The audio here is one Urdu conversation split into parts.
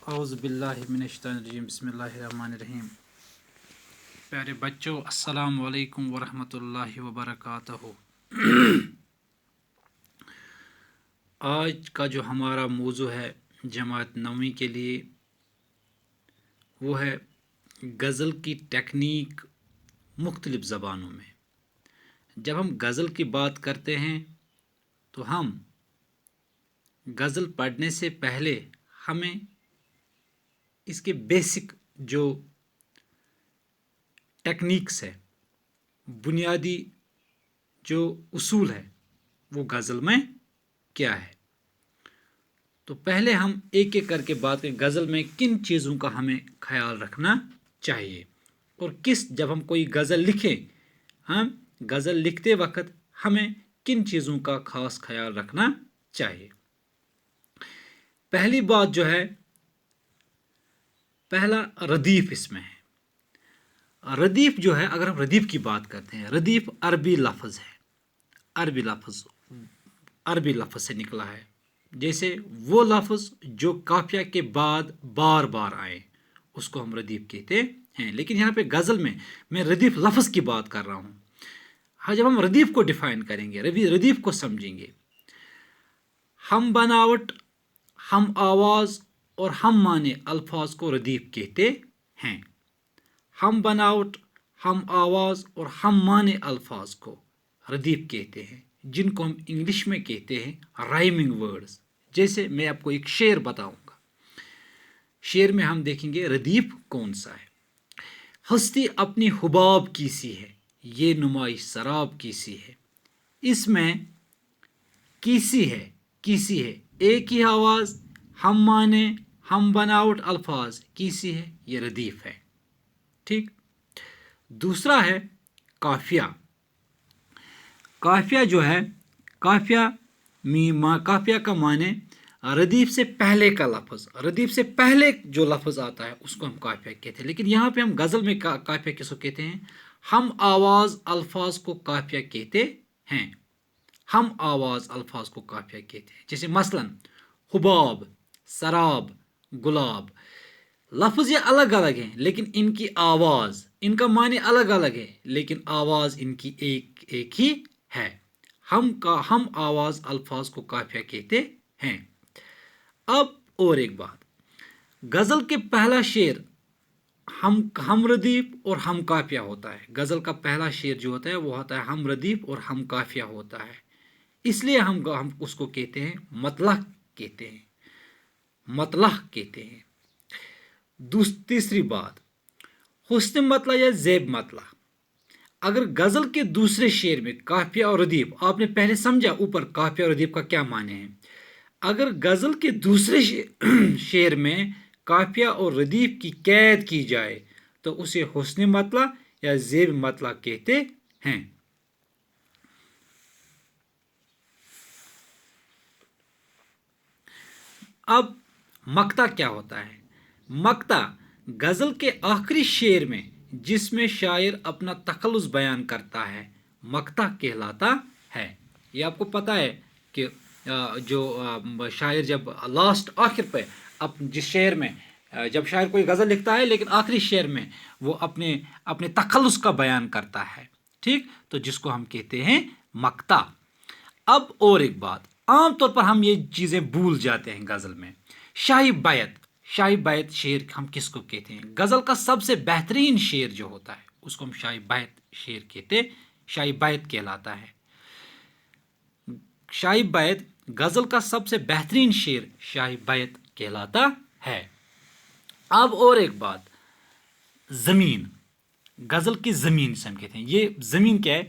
اعوذ باللہ من الشیطان الرجیم بسم اللہ الرحمن الرحیم۔ پیارے بچوں، السلام علیکم ورحمۃ اللہ وبرکاتہ۔ آج کا جو ہمارا موضوع ہے جماعت نویں کے لیے وہ ہے غزل کی ٹیکنیک مختلف زبانوں میں۔ جب ہم غزل کی بات کرتے ہیں تو ہم غزل پڑھنے سے پہلے ہمیں اس کے بیسک جو ٹیکنیکس ہے، بنیادی جو اصول ہے وہ غزل میں کیا ہے، تو پہلے ہم ایک ایک کر کے بات کریں غزل میں کن چیزوں کا ہمیں خیال رکھنا چاہیے، اور جب ہم کوئی غزل لکھیں، ہم غزل لکھتے وقت ہمیں کن چیزوں کا خاص خیال رکھنا چاہیے۔ پہلی بات جو ہے، پہلا ردیف اس میں ہے۔ ردیف جو ہے، اگر ہم ردیف کی بات کرتے ہیں، ردیف عربی لفظ ہے، عربی لفظ سے نکلا ہے، جیسے وہ لفظ جو قافیہ کے بعد بار بار آئے اس کو ہم ردیف کہتے ہیں، لیکن یہاں پہ غزل میں ردیف لفظ کی بات کر رہا ہوں۔ جب ہم ردیف کو ڈیفائن کریں گے، ردیف کو سمجھیں گے، ہم بناوٹ، ہم آواز اور ہم معنی الفاظ کو ردیف کہتے ہیں۔ ہم بناوٹ، ہم آواز اور ہم معنی الفاظ کو ردیف کہتے ہیں، جن کو ہم انگلش میں کہتے ہیں رائمنگ ورڈز۔ جیسے میں آپ کو ایک شعر بتاؤں گا، شعر میں ہم دیکھیں گے ردیف کون سا ہے۔ ہستی اپنی حباب کی سی ہے، یہ نمائش سراب کی سی ہے، اس میں کیسی ہے ایک ہی آواز، ہم معنی، ہم بناوٹ الفاظ کیسی ہے، یہ ردیف ہے۔ ٹھیک، دوسرا ہے قافیہ۔ قافیہ جو ہے، قافیہ کا معنی ردیف سے پہلے کا لفظ، ردیف سے پہلے جو لفظ آتا ہے اس کو ہم قافیہ کہتے ہیں، لیکن یہاں پہ ہم غزل میں قافیہ کس کو کہتے ہیں؟ ہم آواز الفاظ کو قافیہ کہتے ہیں، ہم آواز الفاظ کو قافیہ کہتے ہیں۔ جیسے مثلا حباب، سراب، گلاب، لفظ یہ الگ الگ ہیں لیکن ان کی آواز، ان کا معنی الگ الگ ہے لیکن آواز ان کی ایک ہی ہے۔ ہم آواز الفاظ کو قافیہ کہتے ہیں۔ اب اور ایک بات، غزل کے پہلا شعر ہم ردیف اور ہم قافیہ ہوتا ہے۔ غزل کا پہلا شعر جو ہوتا ہے وہ ہوتا ہے ہم ردیف اور ہم قافیہ ہوتا ہے، اس لیے ہم اس کو کہتے ہیں مطلع کہتے ہیں، مطلع کہتے ہیں۔ تیسری بات، حسن مطلع یا زیب مطلع۔ اگر غزل کے دوسرے شعر میں قافیہ اور ردیف، آپ نے پہلے سمجھا اوپر قافیہ اور ردیف کا کیا معنی ہے، اگر غزل کے دوسرے شعر میں قافیہ اور ردیف کی قید کی جائے تو اسے حسن مطلع یا زیب مطلع کہتے ہیں۔ اب مقطع کیا ہوتا ہے؟ مقطع غزل کے آخری شعر میں جس میں شاعر اپنا تخلص بیان کرتا ہے مقطع کہلاتا ہے۔ یہ آپ کو پتہ ہے کہ جو شاعر جب لاسٹ آخر پہ جس شعر میں جب شاعر کوئی غزل لکھتا ہے لیکن آخری شعر میں وہ اپنے تخلص کا بیان کرتا ہے، ٹھیک، تو جس کو ہم کہتے ہیں مقطع۔ اب اور ایک بات، عام طور پر ہم یہ چیزیں بھول جاتے ہیں غزل میں، شاہی بیت شعر ہم کس کو کہتے ہیں؟ غزل کا سب سے بہترین شعر جو ہوتا ہے اس کو ہم شاہی بیت شعر کہتے ہیں، شاہی بیت کہلاتا ہے۔ شاہی بیت، غزل کا سب سے بہترین شعر شاہی بیت کہلاتا ہے۔ اب اور ایک بات، زمین، غزل کی زمین سے ہم کہتے ہیں، یہ زمین کیا ہے؟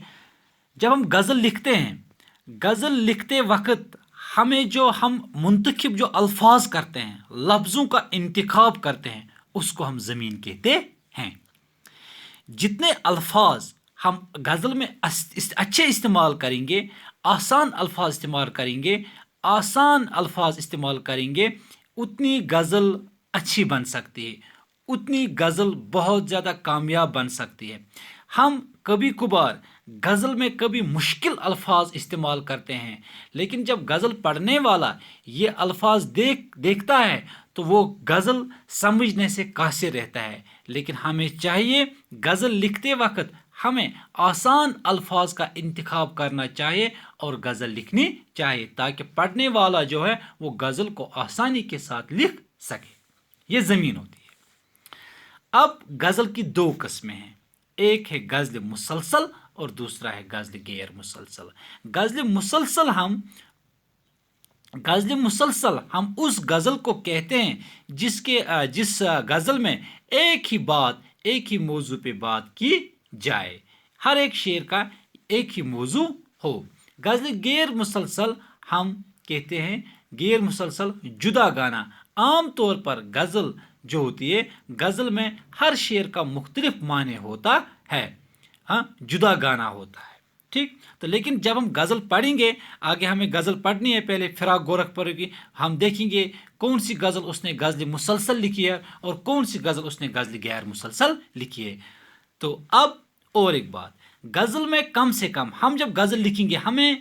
جب ہم غزل لکھتے ہیں، غزل لکھتے وقت ہمیں ہم منتخب جو الفاظ کرتے ہیں، لفظوں کا انتخاب کرتے ہیں، اس کو ہم زمین کہتے ہیں۔ جتنے الفاظ ہم غزل میں اچھے استعمال کریں گے، آسان الفاظ استعمال کریں گے، اتنی غزل اچھی بن سکتی ہے، اتنی غزل بہت زیادہ کامیاب بن سکتی ہے۔ ہم کبھی کبھار غزل میں کبھی مشکل الفاظ استعمال کرتے ہیں، لیکن جب غزل پڑھنے والا یہ الفاظ دیکھتا ہے تو وہ غزل سمجھنے سے قاصر رہتا ہے، لیکن ہمیں چاہیے غزل لکھتے وقت ہمیں آسان الفاظ کا انتخاب کرنا چاہیے اور غزل لکھنی چاہیے، تاکہ پڑھنے والا جو ہے وہ غزل کو آسانی کے ساتھ لکھ سکے۔ یہ زمین ہوتی ہے۔ اب غزل کی دو قسمیں ہیں، ایک ہے غزل مسلسل اور دوسرا ہے غزل غیر مسلسل۔ غزل مسلسل ہم اس غزل کو کہتے ہیں جس غزل میں ایک ہی بات، ایک ہی موضوع پہ بات کی جائے، ہر ایک شعر کا ایک ہی موضوع ہو۔ غزل غیر مسلسل ہم کہتے ہیں، غیر مسلسل جدا گانا۔ عام طور پر غزل جو ہوتی ہے، غزل میں ہر شعر کا مختلف معنی ہوتا ہے، جدا گانا ہوتا ہے، ٹھیک۔ تو لیکن جب ہم غزل پڑھیں گے، آگے ہمیں غزل پڑھنی ہے، پہلے فراق گورکھپور کی ہم دیکھیں گے کون سی غزل اس نے غزل مسلسل لکھی ہے اور کون سی غزل اس نے غزل غیر مسلسل لکھی ہے۔ تو اب اور ایک بات، غزل میں کم سے کم ہم جب غزل لکھیں گے، ہمیں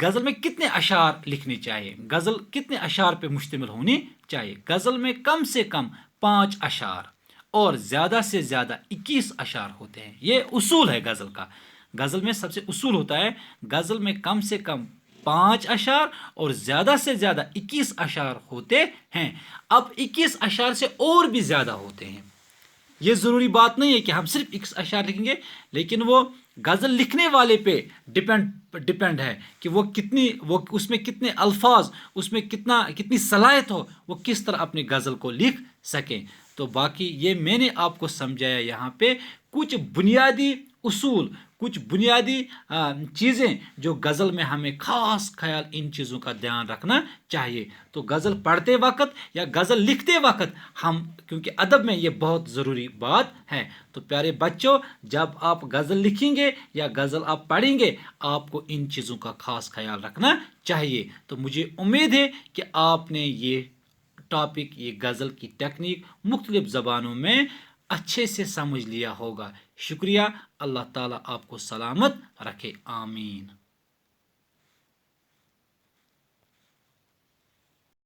غزل میں کتنے اشعار لکھنے چاہیے، غزل کتنے اشعار پہ مشتمل ہونی چاہیے۔ غزل میں کم سے کم 5 اشعار اور زیادہ سے زیادہ 21 اشعار ہوتے ہیں۔ یہ اصول ہے غزل کا۔ غزل میں سب سے اصول ہوتا ہے، غزل میں کم سے کم 5 اشعار اور زیادہ سے زیادہ 21 اشعار ہوتے ہیں۔ اب 21 اشعار سے اور بھی زیادہ ہوتے ہیں۔ یہ ضروری بات نہیں ہے کہ ہم صرف 21 اشعار لکھیں گے، لیکن وہ غزل لکھنے والے پہ ڈپینڈ ہے کہ وہ اس میں کتنے الفاظ، اس میں کتنی صلاحیت ہو، وہ کس طرح اپنی غزل کو لکھ سکیں۔ تو باقی یہ میں نے آپ کو سمجھایا یہاں پہ کچھ بنیادی اصول، کچھ بنیادی چیزیں جو غزل میں ہمیں خاص خیال ان چیزوں کا دھیان رکھنا چاہیے۔ تو غزل پڑھتے وقت یا غزل لکھتے وقت کیونکہ ادب میں یہ بہت ضروری بات ہے، تو پیارے بچوں، جب آپ غزل لکھیں گے یا غزل آپ پڑھیں گے، آپ کو ان چیزوں کا خاص خیال رکھنا چاہیے۔ تو مجھے امید ہے کہ آپ نے یہ ٹاپک، یہ غزل کی ٹیکنیک مختلف زبانوں میں اچھے سے سمجھ لیا ہوگا۔ شکریہ۔ اللہ تعالیٰ آپ کو سلامت رکھے، آمین۔